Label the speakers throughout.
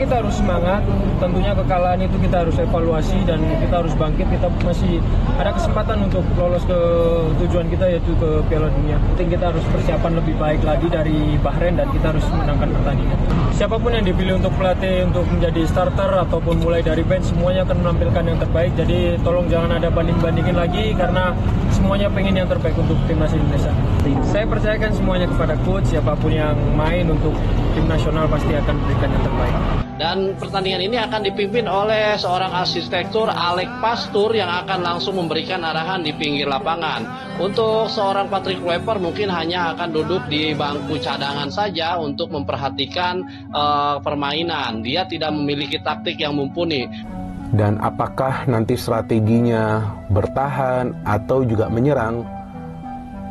Speaker 1: kita harus semangat. Tentunya kekalahan itu kita harus evaluasi dan kita harus bangkit. Kita masih ada kesempatan untuk lolos ke tujuan kita, yaitu ke Piala Dunia. Penting kita harus persiapan lebih baik lagi dari Bahrain dan kita harus menangkan pertandingan. Siapapun yang dipilih untuk pelatih untuk menjadi starter ataupun mulai dari bench, semuanya akan menampilkan yang terbaik. Jadi tolong jangan ada banding-bandingin lagi karena semuanya pengen yang terbaik untuk timnas Indonesia. Saya percayakan semuanya kepada coach, siapapun yang main untuk tim nasional pasti akan berikan yang terbaik.
Speaker 2: Dan pertandingan ini akan dipimpin oleh seorang arsitektur Alex Pastur yang akan langsung memberikan arahan di pinggir lapangan. Untuk seorang Patrick Kluivert mungkin hanya akan duduk di bangku cadangan saja untuk memperhatikan permainan. Dia tidak memiliki taktik yang mumpuni.
Speaker 3: Dan apakah nanti strateginya bertahan atau juga menyerang?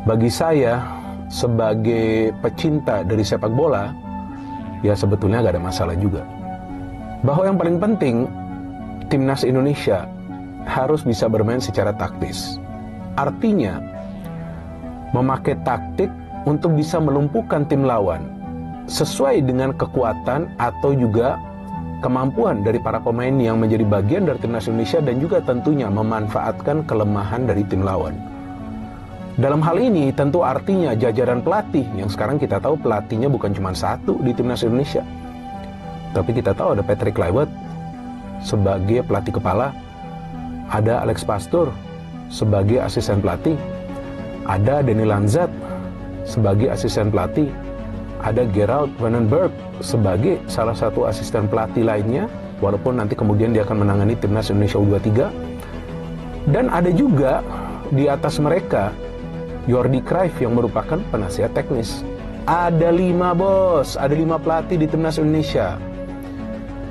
Speaker 3: Bagi saya sebagai pecinta dari sepak bola, ya sebetulnya gak ada masalah juga. Bahwa yang paling penting, timnas Indonesia harus bisa bermain secara taktis. Artinya, memakai taktik untuk bisa melumpuhkan tim lawan sesuai dengan kekuatan atau juga kemampuan dari para pemain yang menjadi bagian dari timnas Indonesia dan juga tentunya memanfaatkan kelemahan dari tim lawan. Dalam hal ini tentu artinya jajaran pelatih yang sekarang kita tahu pelatihnya bukan cuma satu di timnas Indonesia. Tapi kita tahu ada Patrick Kluivert sebagai pelatih kepala, ada Alex Pastur sebagai asisten pelatih, ada Denny Lanzat sebagai asisten pelatih, ada Gerald Vandenberg sebagai salah satu asisten pelatih lainnya, walaupun nanti kemudian dia akan menangani timnas Indonesia U23. Dan ada juga di atas mereka Jordi Cruyff yang merupakan penasihat teknis. Ada 5 bos, ada 5 pelatih di timnas Indonesia.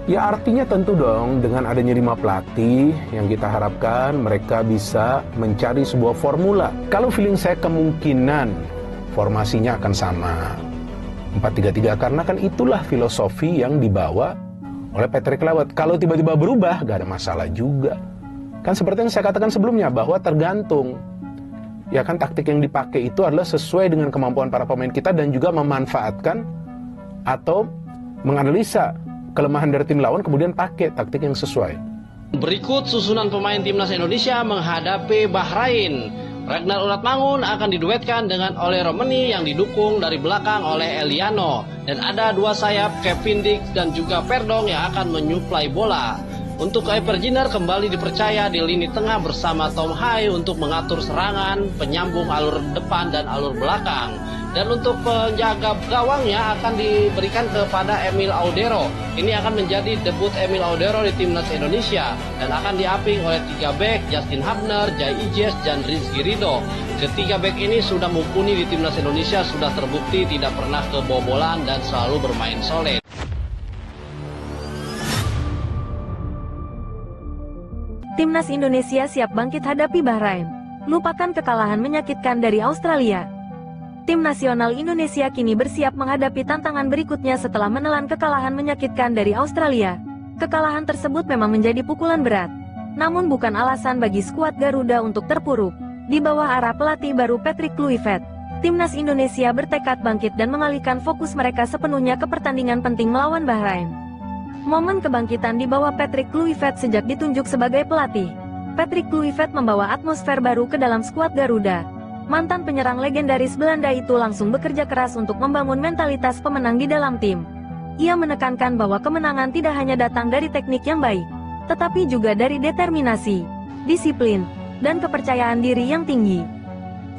Speaker 3: Ya artinya tentu dong dengan adanya 5 pelatih yang kita harapkan mereka bisa mencari sebuah formula. Kalau feeling saya kemungkinan formasinya akan sama 4-3-3 karena kan itulah filosofi yang dibawa oleh Patrick Kluivert. Kalau tiba-tiba berubah gak ada masalah juga. Kan seperti yang saya katakan sebelumnya bahwa tergantung. Ya kan taktik yang dipakai itu adalah sesuai dengan kemampuan para pemain kita dan juga memanfaatkan atau menganalisa kelemahan dari tim lawan kemudian pakai taktik yang sesuai.
Speaker 2: Berikut susunan pemain timnas Indonesia menghadapi Bahrain. Ragnar Ulatmangun akan diduetkan dengan Ole Romeni yang didukung dari belakang oleh Eliano. Dan ada 2 sayap Kevin Dix dan juga Perdong yang akan menyuplai bola. Untuk Kuiper Jindar kembali dipercaya di lini tengah bersama Tom Hai untuk mengatur serangan, penyambung alur depan dan alur belakang. Dan untuk penjaga gawangnya akan diberikan kepada Emil Audero. Ini akan menjadi debut Emil Audero di timnas Indonesia dan akan diaping oleh 3 bek Justin Hubner, Jai Ijes, dan Rizky Ridho. Ketiga bek ini sudah mumpuni di timnas Indonesia, sudah terbukti tidak pernah kebobolan dan selalu bermain solid.
Speaker 4: Timnas Indonesia siap bangkit hadapi Bahrain. Lupakan kekalahan menyakitkan dari Australia. Tim nasional Indonesia kini bersiap menghadapi tantangan berikutnya setelah menelan kekalahan menyakitkan dari Australia. Kekalahan tersebut memang menjadi pukulan berat. Namun bukan alasan bagi skuad Garuda untuk terpuruk. Di bawah arah pelatih baru Patrick Kluivert, Timnas Indonesia bertekad bangkit dan mengalihkan fokus mereka sepenuhnya ke pertandingan penting melawan Bahrain. Momen kebangkitan di bawah Patrick Kluivert sejak ditunjuk sebagai pelatih. Patrick Kluivert membawa atmosfer baru ke dalam skuad Garuda. Mantan penyerang legendaris Belanda itu langsung bekerja keras untuk membangun mentalitas pemenang di dalam tim. Ia menekankan bahwa kemenangan tidak hanya datang dari teknik yang baik, tetapi juga dari determinasi, disiplin, dan kepercayaan diri yang tinggi.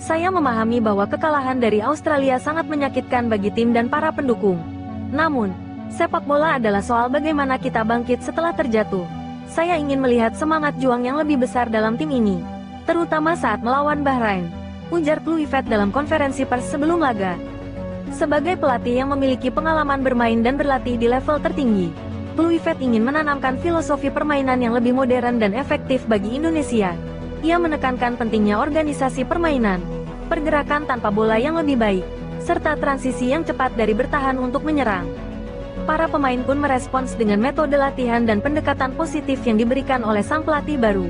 Speaker 4: Saya memahami bahwa kekalahan dari Australia sangat menyakitkan bagi tim dan para pendukung. Namun, sepak bola adalah soal bagaimana kita bangkit setelah terjatuh. Saya ingin melihat semangat juang yang lebih besar dalam tim ini, terutama saat melawan Bahrain, ujar Kluivert dalam konferensi pers sebelum laga. Sebagai pelatih yang memiliki pengalaman bermain dan berlatih di level tertinggi, Kluivert ingin menanamkan filosofi permainan yang lebih modern dan efektif bagi Indonesia. Ia menekankan pentingnya organisasi permainan, pergerakan tanpa bola yang lebih baik, serta transisi yang cepat dari bertahan untuk menyerang. Para pemain pun merespons dengan metode latihan dan pendekatan positif yang diberikan oleh sang pelatih baru.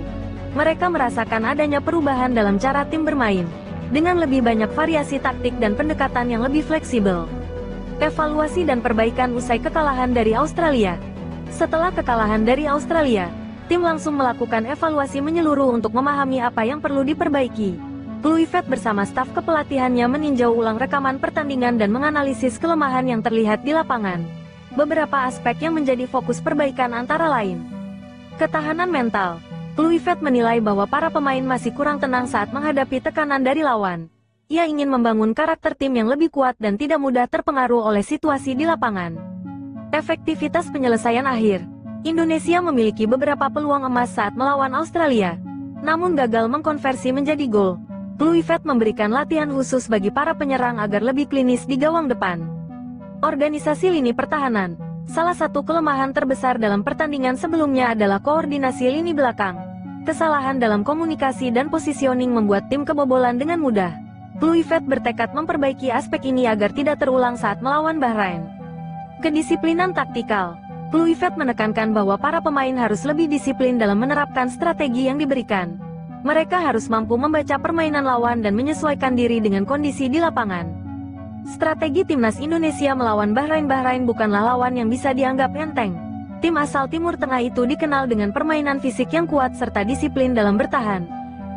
Speaker 4: Mereka merasakan adanya perubahan dalam cara tim bermain, dengan lebih banyak variasi taktik dan pendekatan yang lebih fleksibel. Evaluasi dan perbaikan usai kekalahan dari Australia. Setelah kekalahan dari Australia, tim langsung melakukan evaluasi menyeluruh untuk memahami apa yang perlu diperbaiki. Kluivert bersama staf kepelatihannya meninjau ulang rekaman pertandingan dan menganalisis kelemahan yang terlihat di lapangan. Beberapa aspek yang menjadi fokus perbaikan antara lain: ketahanan mental. Kluivert menilai bahwa para pemain masih kurang tenang saat menghadapi tekanan dari lawan. Ia ingin membangun karakter tim yang lebih kuat dan tidak mudah terpengaruh oleh situasi di lapangan. Efektivitas penyelesaian akhir. Indonesia memiliki beberapa peluang emas saat melawan Australia, namun gagal mengkonversi menjadi gol. Kluivert memberikan latihan khusus bagi para penyerang agar lebih klinis di gawang depan. Organisasi lini pertahanan. Salah satu kelemahan terbesar dalam pertandingan sebelumnya adalah koordinasi lini belakang. Kesalahan dalam komunikasi dan positioning membuat tim kebobolan dengan mudah. Kluivert bertekad memperbaiki aspek ini agar tidak terulang saat melawan Bahrain. Kedisiplinan taktikal. Kluivert menekankan bahwa para pemain harus lebih disiplin dalam menerapkan strategi yang diberikan. Mereka harus mampu membaca permainan lawan dan menyesuaikan diri dengan kondisi di lapangan. Strategi timnas Indonesia melawan Bahrain bukanlah lawan yang bisa dianggap enteng. Tim asal Timur Tengah itu dikenal dengan permainan fisik yang kuat serta disiplin dalam bertahan.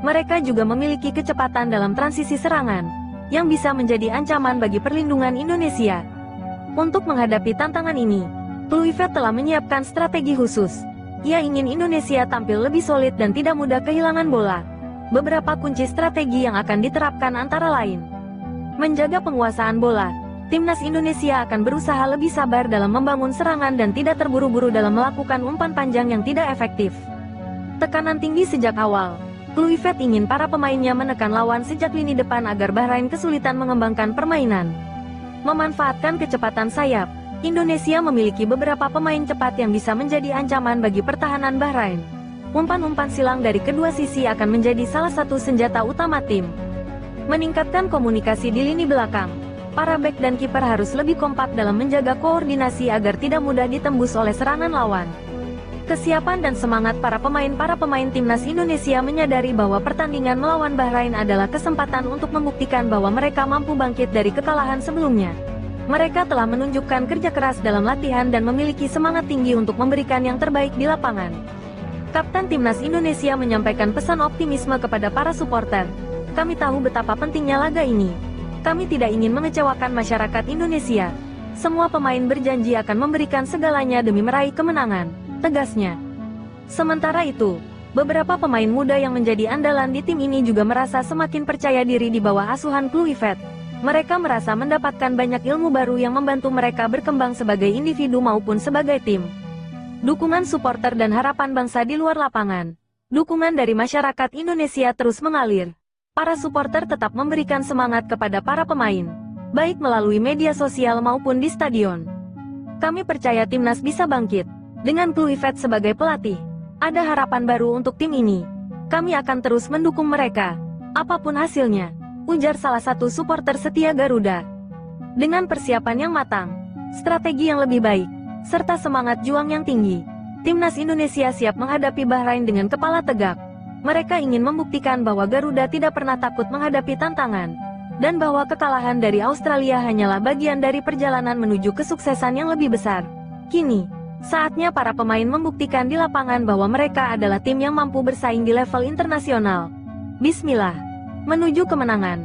Speaker 4: Mereka juga memiliki kecepatan dalam transisi serangan, yang bisa menjadi ancaman bagi perlindungan Indonesia. Untuk menghadapi tantangan ini, Kluivert telah menyiapkan strategi khusus. Ia ingin Indonesia tampil lebih solid dan tidak mudah kehilangan bola. Beberapa kunci strategi yang akan diterapkan antara lain: menjaga penguasaan bola. Timnas Indonesia akan berusaha lebih sabar dalam membangun serangan dan tidak terburu-buru dalam melakukan umpan panjang yang tidak efektif. Tekanan tinggi sejak awal. Kluivert ingin para pemainnya menekan lawan sejak lini depan agar Bahrain kesulitan mengembangkan permainan. Memanfaatkan kecepatan sayap. Indonesia memiliki beberapa pemain cepat yang bisa menjadi ancaman bagi pertahanan Bahrain. Umpan-umpan silang dari kedua sisi akan menjadi salah satu senjata utama tim. Meningkatkan komunikasi di lini belakang. Para bek dan kiper harus lebih kompak dalam menjaga koordinasi agar tidak mudah ditembus oleh serangan lawan. Kesiapan dan semangat para pemain timnas Indonesia menyadari bahwa pertandingan melawan Bahrain adalah kesempatan untuk membuktikan bahwa mereka mampu bangkit dari kekalahan sebelumnya. Mereka telah menunjukkan kerja keras dalam latihan dan memiliki semangat tinggi untuk memberikan yang terbaik di lapangan. Kapten Timnas Indonesia menyampaikan pesan optimisme kepada para supporter. Kami tahu betapa pentingnya laga ini. Kami tidak ingin mengecewakan masyarakat Indonesia. Semua pemain berjanji akan memberikan segalanya demi meraih kemenangan, tegasnya. Sementara itu, beberapa pemain muda yang menjadi andalan di tim ini juga merasa semakin percaya diri di bawah asuhan Kluivert. Mereka merasa mendapatkan banyak ilmu baru yang membantu mereka berkembang sebagai individu maupun sebagai tim. Dukungan supporter dan harapan bangsa di luar lapangan. Dukungan dari masyarakat Indonesia terus mengalir. Para supporter tetap memberikan semangat kepada para pemain, baik melalui media sosial maupun di stadion. Kami percaya timnas bisa bangkit. Dengan Kluivert sebagai pelatih, ada harapan baru untuk tim ini. Kami akan terus mendukung mereka, apapun hasilnya, ujar salah satu supporter setia Garuda. Dengan persiapan yang matang, strategi yang lebih baik, serta semangat juang yang tinggi, timnas Indonesia siap menghadapi Bahrain dengan kepala tegak. Mereka ingin membuktikan bahwa Garuda tidak pernah takut menghadapi tantangan, dan bahwa kekalahan dari Australia hanyalah bagian dari perjalanan menuju kesuksesan yang lebih besar. Kini, saatnya para pemain membuktikan di lapangan bahwa mereka adalah tim yang mampu bersaing di level internasional. Bismillah. Menuju kemenangan.